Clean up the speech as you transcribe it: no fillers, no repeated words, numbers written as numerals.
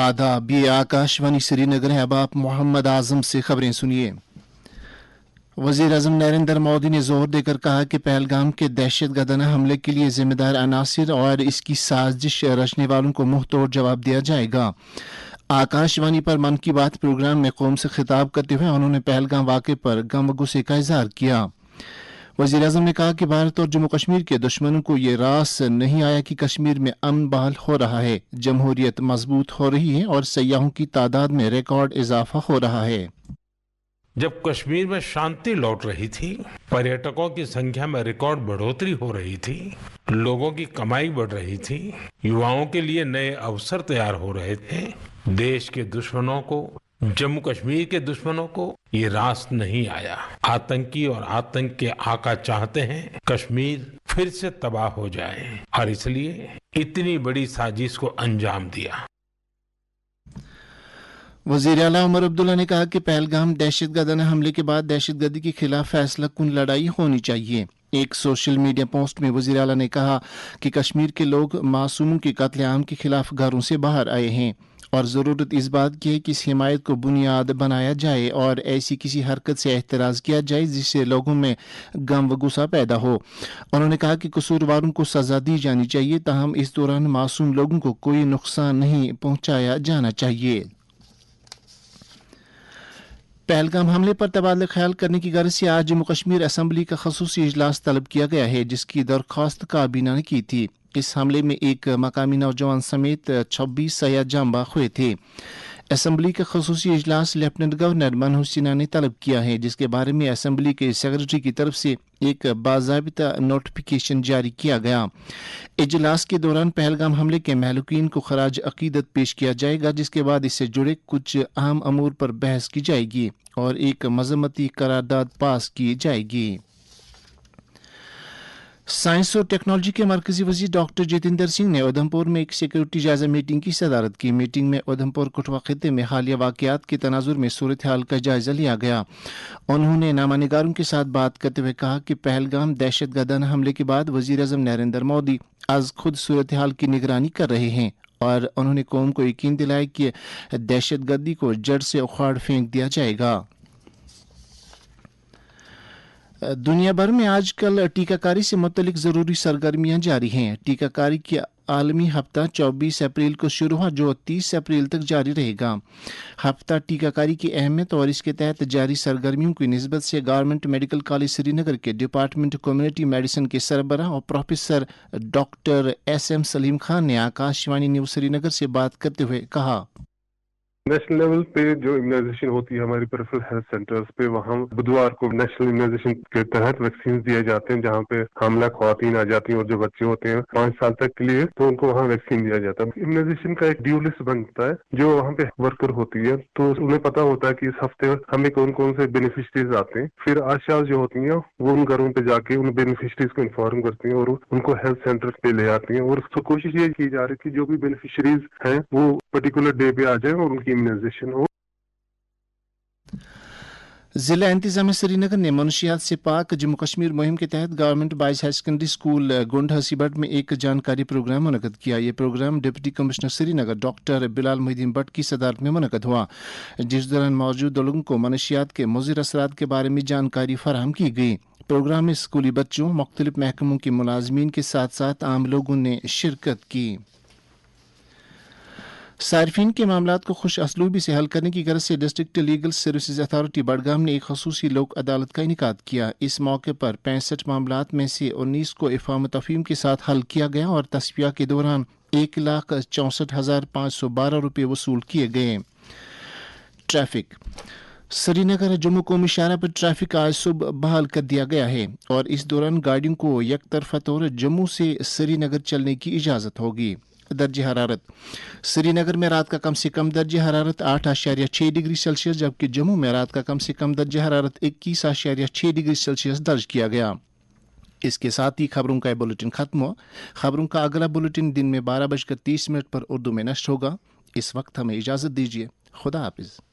आदाब, ये आकाशवाणी श्रीनगर है। अब आप मोहम्मद आजम से खबरें सुनिए। वज़ीर आज़म नरेंद्र मोदी ने जोर देकर कहा कि पहलगाम के दहशतगर्दाना हमले के लिए जिम्मेदार अनासिर और इसकी साजिश रचने वालों को मुंह तोड़ जवाब दिया जाएगा। आकाशवाणी पर मन की बात प्रोग्राम में कौम से खिताब करते हुए उन्होंने पहलगाम वाक़े पर गम व गुस्से का इजहार किया। वज़ीर आज़म ने कहा कि भारत और जम्मू कश्मीर के दुश्मनों को ये रास नहीं आया कि कश्मीर में अमन बहाल हो रहा है, जमहूरियत मजबूत हो रही है और सयाहों की तादाद में रिकॉर्ड इजाफा हो रहा है। जब कश्मीर में शांति लौट रही थी, पर्यटकों की संख्या में रिकॉर्ड बढ़ोतरी हो रही थी, लोगों की कमाई बढ़ रही थी, युवाओं के लिए नए अवसर तैयार हो रहे थे, देश के दुश्मनों को, जम्मू कश्मीर के दुश्मनों को ये रास नहीं आया। आतंकी और आतंक के आका चाहते हैं कश्मीर फिर से तबाह हो जाए और इसलिए इतनी बड़ी साजिश को अंजाम दिया। वज़ीर आला उमर अब्दुल्ला ने कहा कि पहलगाम दहशतगर्दाना हमले के बाद दहशतगर्दी के खिलाफ फैसला कुन लड़ाई होनी चाहिए। एक सोशल मीडिया पोस्ट में वज़ीर आला ने कहा कि कश्मीर के लोग मासूमों के कत्लेआम के खिलाफ घरों से बाहर आए हैं और ज़रूरत इस बात की है कि इस हिमायत को बुनियाद बनाया जाए और ऐसी किसी हरकत से एहतराज़ किया जाए जिससे लोगों में गम व गुस्सा पैदा हो। उन्होंने कहा कि कसूरवारों को सज़ा दी जानी चाहिए, ताहम इस दौरान मासूम लोगों को कोई नुकसान नहीं पहुंचाया जाना चाहिए। पहलगाम हमले पर तबादला ख्याल करने की गर्ज से आज जम्मू कश्मीर असम्बली का खसूसी इजलास तलब किया गया है, जिसकी दरख्वास्त काबीना ने की थी। इस हमले में एक मकामी नौजवान समेत 26 सयाह जाम बाख हुए थे। असम्बली का खसूसी इजलास लेफ्टिनेंट गवर्नर मनोज सिन्हा ने तलब किया है, जिसके बारे में असम्बली के सेक्रेटरी की तरफ से एक बाज़ाबिता नोटिफिकेशन जारी किया गया। इजलास के दौरान पहलगाम हमले के महलूकीन को खराज अकीदत पेश किया जाएगा, जिसके बाद इससे जुड़े कुछ अहम अमूर पर बहस की जाएगी और एक मजम्मती करारदाद पास की जाएगी। साइंस और टेक्नोलॉजी के मरकजी वजीर डॉक्टर जितेंद्र सिंह ने उधमपुर में एक सिक्योरिटी जायजा मीटिंग की सदारत की। मीटिंग में उधमपुर कठुआ खिते में हालिया वाकयात के तनाजुर में सूरत हाल का जायजा लिया गया। उन्होंने नामानिगारों के साथ बात करते हुए कहा कि पहलगाम दहशतगर्दाना हमले के बाद वजीर आज़म नरेंद्र मोदी आज खुद सूरत हाल की निगरानी कर रहे हैं और उन्होंने कौम को यकीन दिलाया कि दहशतगर्दी को जड़ से उखाड़ फेंक दिया जाएगा। दुनिया भर में आजकल टीकाकारी से मुतल्लिक ज़रूरी सरगर्मियां जारी हैं। टीकाकारी के आलमी हफ्ता 24 अप्रैल को शुरू हुआ, जो 30 अप्रैल तक जारी रहेगा। हफ्ता टीकाकारी की अहमियत और इसके तहत जारी सरगर्मियों की निस्बत से गवर्नमेंट मेडिकल कॉलेज श्रीनगर के डिपार्टमेंट कम्युनिटी मेडिसिन के सरबराह और professor doctor SM Salim Khan ने आकाशवाणी न्यूज़ श्रीनगर से बात करते हुए कहा, नेशनल लेवल पे जो इम्यूनाइजेशन होती है हमारी पेरिफेरल हेल्थ सेंटर्स पे, वहाँ बुधवार को नेशनल इम्यूनाइजेशन के तहत वैक्सीन दिए जाते हैं, जहाँ पे हामला ख्वातीन आ जाती हैं और जो बच्चे होते हैं 5 साल तक के लिए, तो उनको वहाँ वैक्सीन दिया जाता है। इम्यूनाइजेशन का एक ड्यू लिस्ट बनता है जो वहाँ पे वर्कर होती है, तो उन्हें पता होता है कि इस हफ्ते हमें कौन कौन से बेनिफिशरीज आते हैं। फिर आशा जो होती हैं वो उन घरों पे जाके उन बेनिफिशरीज को इन्फॉर्म करती हैं और उनको हेल्थ सेंटर पे ले आती हैं और उसको कोशिश ये की जा रही है कि जो भी बेनिफिशरीज हैं वो पर्टिकुलर डे पे आ जाए और उनकी इम्यूनाइजेशन हो। जिला इंतजाम श्रीनगर ने मनशियात से पाक जम्मू कश्मीर मुहिम के तहत government boys high secondary school Gund Hasibat में एक जानकारी प्रोग्राम मुनक़द किया। ये program deputy commissioner Srinagar doctor Bilal Mohiuddin Bhat की सदारत में मुनक़द हुआ, जिस दौरान मौजूद लोगों को मनशियात के मुज़िर असरात के बारे में जानकारी फराहम की गई। प्रोग्राम में स्कूली बच्चों, मुख्तलिफ महकमों के मुलाजमीन के साथ साथ आम लोगों ने शिरकत की। सार्फिन के मामलात को खुश असलूबी से हल करने की गर्ज से district legal services authority Budgam ने एक खसूसी लोक अदालत का इनेकाद किया। इस मौके पर 65 मामलात में से 19 को इफ़ाम तफ़हीम के साथ हल किया गया और तस्फिया के दौरान 1,64,512 रुपये वसूल किए गए। ट्रैफिक श्रीनगर जम्मू कौमी शाहरा पर ट्रैफिक आज सुबह बहाल कर दिया गया है और इस दौरान गाड़ियों को यकतरफा तौर जम्मू से श्रीनगर चलने की इजाज़त होगी। दर्ज हरारत श्रीनगर में रात का कम से कम दर्ज हरारत 8.6 डिग्री सेल्सियस, जबकि जम्मू में रात का कम से कम दर्ज हरारत 21.6 डिग्री सेल्सियस दर्ज किया गया। इसके साथ ही खबरों का बुलेटिन खत्म हुआ। खबरों का अगला बुलेटिन दिन में 12:30 पर उर्दू में नष्ट होगा। इस वक्त हमें इजाज़त दीजिए। खुदा हाफिज़।